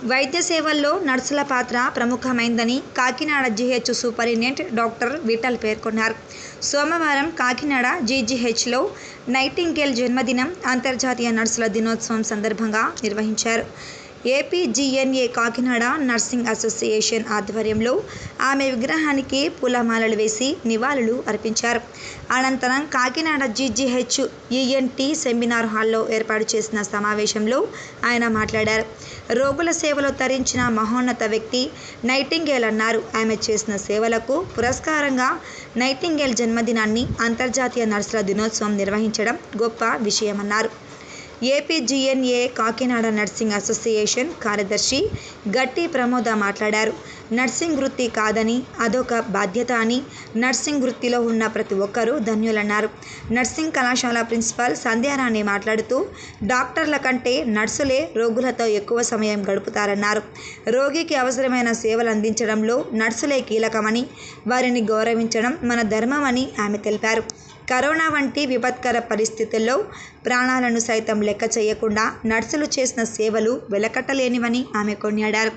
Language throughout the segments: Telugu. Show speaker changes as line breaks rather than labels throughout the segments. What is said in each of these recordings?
వైద్య సేవల్లో నర్సుల పాత్ర ప్రముఖమైందని Kakinada GH superintendent doctor Vithal పేర్కొన్నారు. సోమవారం కాకినాడ జీజీహెచ్లో నైటింగేల్ జన్మదినం, అంతర్జాతీయ నర్సుల దినోత్సవం సందర్భంగా నిర్వహించారు. ఏపీజీఎన్ఏ కాకినాడ నర్సింగ్ అసోసియేషన్ ఆధ్వర్యంలో ఆమె విగ్రహానికి పూలమాలలు వేసి నివాళులు అర్పించారు. అనంతరం కాకినాడ జీజీహెచ్ ఈఎన్టీ సెమినార్ హాల్లో ఏర్పాటు చేసిన సమావేశంలో ఆయన మాట్లాడారు. రోగుల సేవలో తరించిన మహోన్నత వ్యక్తి నైటింగేల్ అన్నారు. ఆమె చేసిన సేవలకు పురస్కారంగా నైటింగేల్ జన్మదినాన్ని, అంతర్జాతీయ నర్సుల దినోత్సవం నిర్వహించడం గొప్ప విషయమన్నారు. ఏపీజీఎన్ఏ కాకినాడ నర్సింగ్ అసోసియేషన్ కార్యదర్శి గట్టి ప్రమోద మాట్లాడారు. నర్సింగ్ వృత్తి కాదని, అదొక బాధ్యత అని, నర్సింగ్ వృత్తిలో ఉన్న ప్రతి ఒక్కరూ ధన్యులన్నారు. నర్సింగ్ కళాశాల ప్రిన్సిపాల్ సంధ్యారాణి మాట్లాడుతూ, డాక్టర్ల కంటే నర్సులే రోగులతో ఎక్కువ సమయం గడుపుతారన్నారు. రోగికి అవసరమైన సేవలు అందించడంలో నర్సులే కీలకమని, వారిని గౌరవించడం మన ధర్మమని ఆమె తెలిపారు. కరోనా వంటి విపత్కర పరిస్థితుల్లో ప్రాణాలను సైతం లెక్క చేయకుండా నర్సులు చేసిన సేవలు వెలకట్టలేనివని ఆమె కొనియాడారు.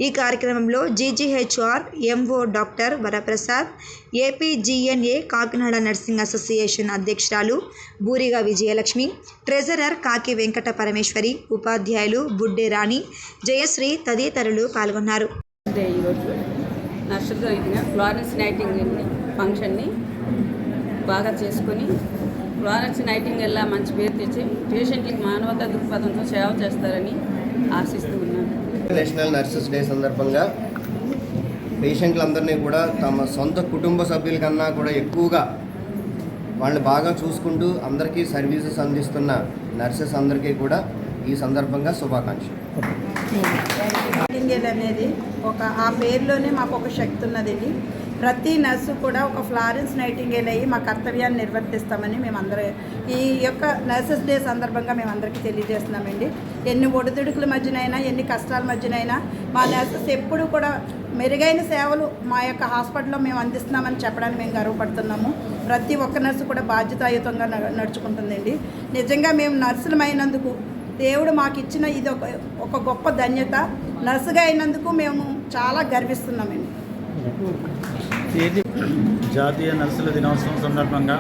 ఈ కార్యక్రమంలో GGHR MO doctor Varaprasad, APGNA Kakinada nursing association అధ్యక్షురాలు బూరిగా విజయలక్ష్మి, ట్రెజరర్ కాకి వెంకట పరమేశ్వరి, ఉపాధ్యాయులు బుడ్డే రాణి, జయశ్రీ తదితరులు పాల్గొన్నారు.
ఫ్లోరెన్స్ నైటింగేల్ ఫంక్షన్ని బాగా చేసుకొని ఫ్లోరెన్స్ నైటింగేల్ మంచి పేరు తెచ్చి పేషెంట్లకు మానవతా దృక్పథంతో సేవ చేస్తారని ఆశిస్తూ ఉన్నాను.
నేషనల్ నర్సెస్ డే సందర్భంగా పేషెంట్లందరినీ కూడా తమ సొంత కుటుంబ సభ్యుల కన్నా కూడా ఎక్కువగా వాళ్ళు బాగా చూసుకుంటూ అందరికీ సర్వీసెస్ అందిస్తున్న నర్సెస్ అందరికీ కూడా ఈ సందర్భంగా శుభాకాంక్షలు.
నైటింగేల్ అనేది ఆ పేరులోనే మాకు ఒక శక్తి ఉన్నదండి. ప్రతి నర్సు కూడా ఒక ఫ్లోరెన్స్ నైటింగేల్ అయ్యి మా కర్తవ్యాన్ని నిర్వర్తిస్తామని మేమందరం ఈ యొక్క నర్సెస్ డే సందర్భంగా మేమందరికీ తెలియజేస్తున్నామండి. ఎన్ని ఒడిదుడుకుల మధ్యనైనా, ఎన్ని కష్టాల మధ్యనైనా మా నర్సెస్ ఎప్పుడూ కూడా మెరుగైన సేవలు మా యొక్క హాస్పిటల్లో మేము అందిస్తున్నామని చెప్పడానికి మేము గర్వపడుతున్నాము. ప్రతి ఒక్క నర్సు కూడా బాధ్యతాయుతంగా నడుచుకుంటుందండి. నిజంగా మేము నర్సులమైనందుకు దేవుడు మాకు ఇచ్చిన ఇది ఒక గొప్ప ధన్యత. నర్సుగా అయినందుకు మేము చాలా గర్విస్తున్నామండి.
జాతీయ నర్సుల దినోత్సవం సందర్భంగా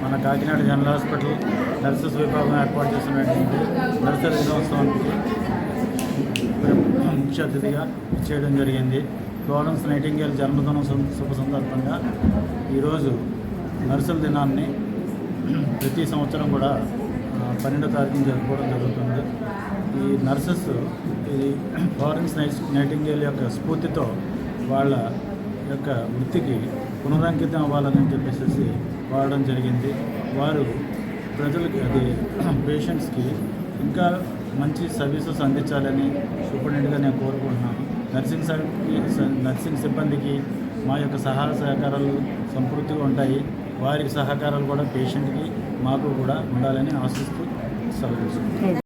మన కాకినాడ జనరల్ హాస్పిటల్ నర్సెస్ విభాగం ఏర్పాటు చేసినటువంటి నర్సుల దినోత్సవానికి ముఖ్య అతిథిగా చేయడం జరిగింది. ఫ్లోరెన్స్ నైటింగేల్ జన్మదినం శుభ సందర్భంగా ఈరోజు నర్సుల దినాన్ని ప్రతి సంవత్సరం కూడా 12వ తారీఖున జరుపుకోవడం జరుగుతుంది. ఈ నర్సెస్ ఈ ఫ్లోరెన్స్ నైటింగేల్ యొక్క స్ఫూర్తితో వాళ్ళ యొక్క వృత్తికి పునరంకితం అవ్వాలని చెప్పేసి వాడడం జరిగింది. వారు ప్రజలకి పేషెంట్స్కి ఇంకా మంచి సర్వీసెస్ అందించాలని సూపరింటెండెంట్గా నేను కోరుకుంటున్నాను. నర్సింగ్ సిబ్బందికి మా యొక్క సహాయ సహకారాలు సంపూర్తిగా ఉంటాయి. వారి సహకారాలు కూడా పేషెంట్కి మాకు కూడా ఉండాలని ఆశిస్తూ సెలవు.